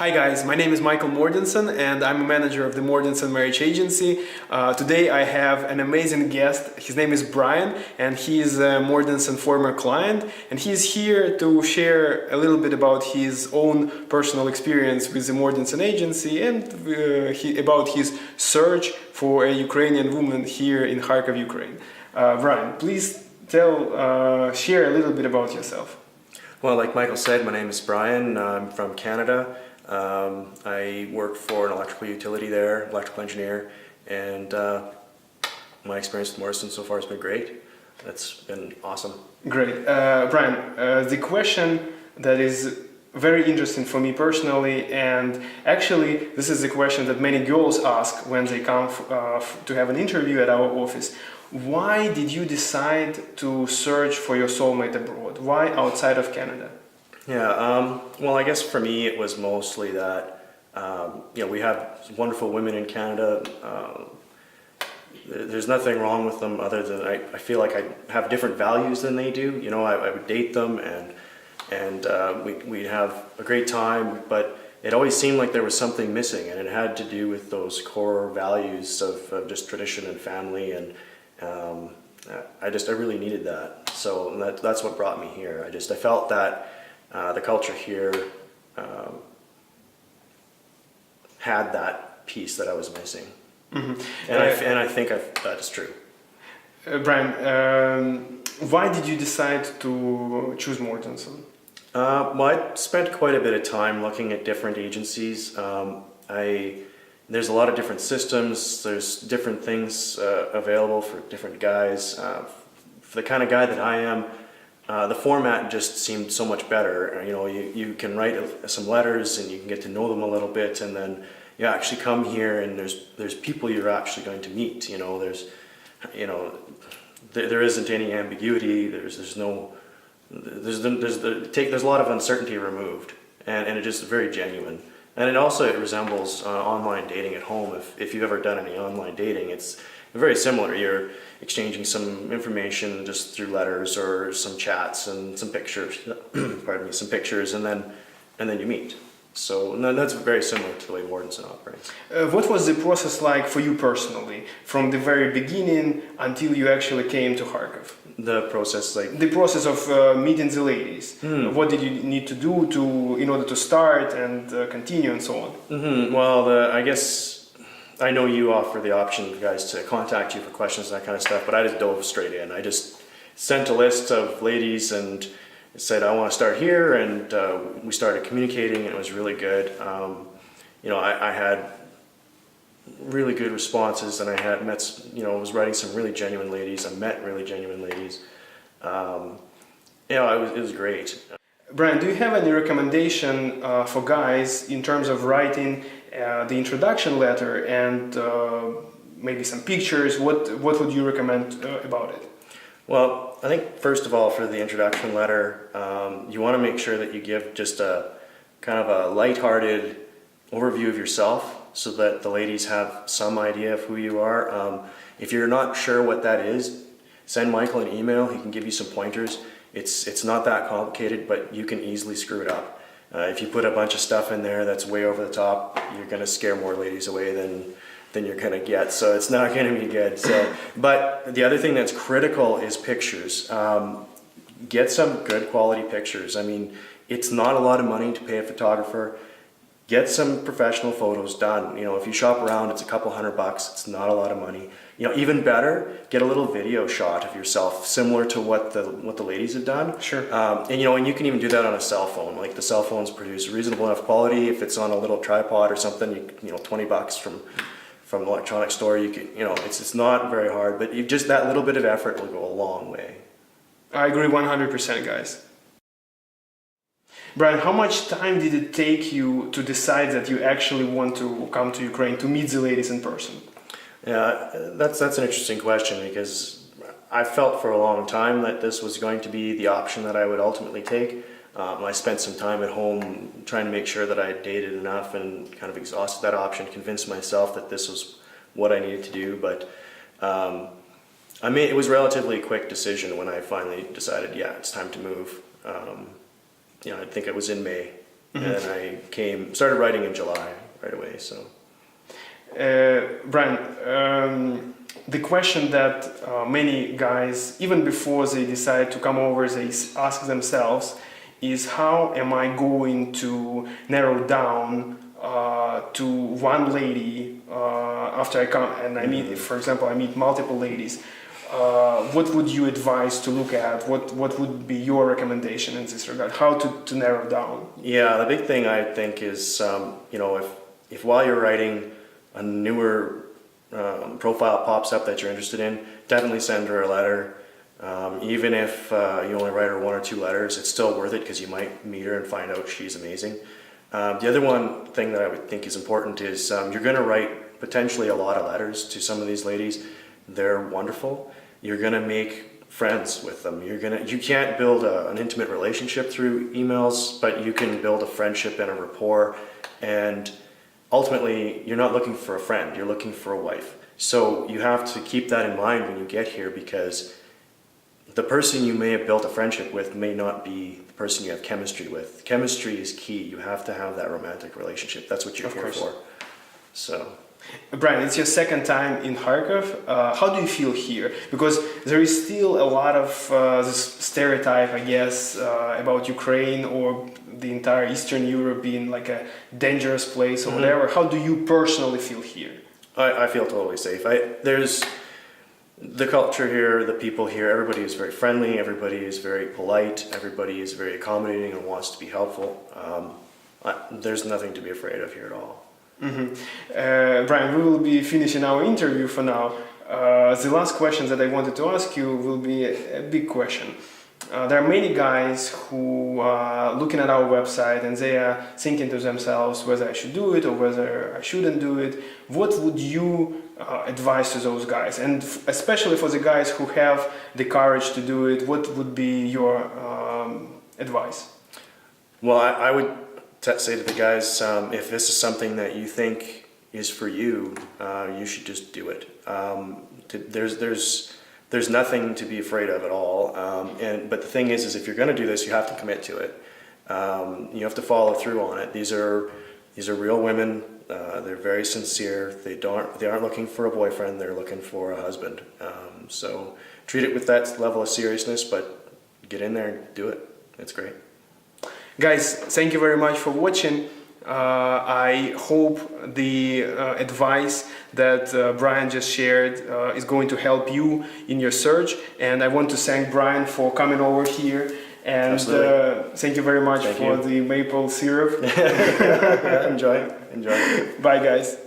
Hi guys, my name is Michael Mordinson and I'm a manager of the Mordinson Marriage Agency. Today I have an amazing guest. His name is Brian and he is a Mordinson former client, and he's here to share a little bit about his own personal experience with the Mordinson Agency and about his search for a Ukrainian woman here in Kharkov, Ukraine. Brian, please share a little bit about yourself. Well, like Michael said, my name is Brian. I'm from Canada. I work for an electrical utility there, electrical engineer, and my experience with Mordinson so far has been great. That's been awesome. Great. Brian, the question that is very interesting for me personally, and actually this is the question that many girls ask when they come to have an interview at our office. Why did you decide to search for your soulmate abroad? Why outside of Canada? Yeah, well, I guess for me it was mostly that, we have wonderful women in Canada. There's nothing wrong with them other than I feel like I have different values than they do. You know, I would date them and we'd have a great time, but it always seemed like there was something missing, and it had to do with those core values of just tradition and family, and I really needed that. So that's what brought me here. I felt that the culture here had that piece that I was missing. Mm-hmm. And I think that is true. Brian, why did you decide to choose Mordinson? Well, I spent quite a bit of time looking at different agencies. There's a lot of different systems, there's different things available for different guys. For the kind of guy that I am, the format just seemed so much better. You know, you can write some letters and you can get to know them a little bit, and then you actually come here and there's people you're actually going to meet. You know, there isn't any ambiguity. There's a lot of uncertainty removed, and it just very genuine. And it resembles online dating at home. If you've ever done any online dating, it's very similar. You're exchanging some information just through letters or some chats and some pictures, pardon me, some pictures, and then you meet. So that's very similar to the way Mordinson operates. What was the process like for you personally, from the very beginning until you actually came to Kharkov? The process, the process of meeting the ladies. What did you need to do in order to start and continue and so on? Mm-hmm. Well, I guess I know you offer the option, guys, to contact you for questions and that kind of stuff, but I just dove straight in. I just sent a list of ladies and said, I want to start here, and we started communicating, and it was really good. I had really good responses, and I had met, was writing some really genuine ladies. I met really genuine ladies. It was great. Brian, do you have any recommendation for guys in terms of writing the introduction letter and maybe some pictures? What would you recommend about it? Well, I think first of all, for the introduction letter, you want to make sure that you give just a kind of a lighthearted overview of yourself, so that the ladies have some idea of who you are. If you're not sure what that is, send Michael an email. He can give you some pointers. It's not that complicated, but you can easily screw it up. If you put a bunch of stuff in there that's way over the top, you're going to scare more ladies away than you're going to get. So it's not going to be good. But the other thing that's critical is pictures. Get some good quality pictures. I mean, it's not a lot of money to pay a photographer. Get some professional photos done. You know, if you shop around, it's a couple $100. It's not a lot of money. You know, even better, get a little video shot of yourself, similar to what the ladies have done. Sure. And you can even do that on a cell phone. Like, the cell phones produce reasonable enough quality. If it's on a little tripod or something, $20 from an electronic store, it's not very hard. But just that little bit of effort will go a long way. I agree 100%, guys. Brian, how much time did it take you to decide that you actually want to come to Ukraine to meet the ladies in person? Yeah, that's an interesting question, because I felt for a long time that this was going to be the option that I would ultimately take. I spent some time at home trying to make sure that I had dated enough and kind of exhausted that option, convinced myself that this was what I needed to do. But it was a relatively quick decision when I finally decided, yeah, it's time to move. I think it was in May. and I started writing in July right away. So, Brian, the question that many guys, even before they decide to come over, they ask themselves is how am I going to narrow down to one lady after I come and I meet, for example, I meet multiple ladies. What would you advise to look at? What would be your recommendation in this regard? How to narrow down? Yeah, the big thing I think is, if while you're writing a newer profile pops up that you're interested in, definitely send her a letter. Even if you only write her 1 or 2 letters, it's still worth it because you might meet her and find out she's amazing. The other one thing that I would think is important is you're going to write potentially a lot of letters to some of these ladies. They're wonderful. You're going to make friends with them. You can't build an intimate relationship through emails, but you can build a friendship and a rapport. And ultimately, you're not looking for a friend. You're looking for a wife. So you have to keep that in mind when you get here, because the person you may have built a friendship with may not be the person you have chemistry with. Chemistry is key. You have to have that romantic relationship. That's what you're here for. So, Brian, it's your second time in Kharkov. How do you feel here? Because there is still a lot of this stereotype, I guess, about Ukraine or the entire Eastern Europe being like a dangerous place or whatever. How do you personally feel here? I feel totally safe. There's the culture here, the people here, everybody is very friendly, everybody is very polite, everybody is very accommodating and wants to be helpful. There's nothing to be afraid of here at all. Brian, we will be finishing our interview for now. The last question that I wanted to ask you will be a big question. There are many guys who are looking at our website and they are thinking to themselves whether I should do it or whether I shouldn't do it. What would you advise to those guys? And especially for the guys who have the courage to do it, what would be your advice? Well, I would say to the guys, if this is something that you think is for you, you should just do it. There's nothing to be afraid of at all. But the thing is if you're going to do this, you have to commit to it. You have to follow through on it. These are real women. They're very sincere. They aren't looking for a boyfriend. They're looking for a husband. So treat it with that level of seriousness, but get in there and do it. It's great. Guys, thank you very much for watching. I hope the advice that Brian just shared is going to help you in your search, and I want to thank Brian for coming over here, and thank you very much for the maple syrup. Yeah, enjoy. Bye guys.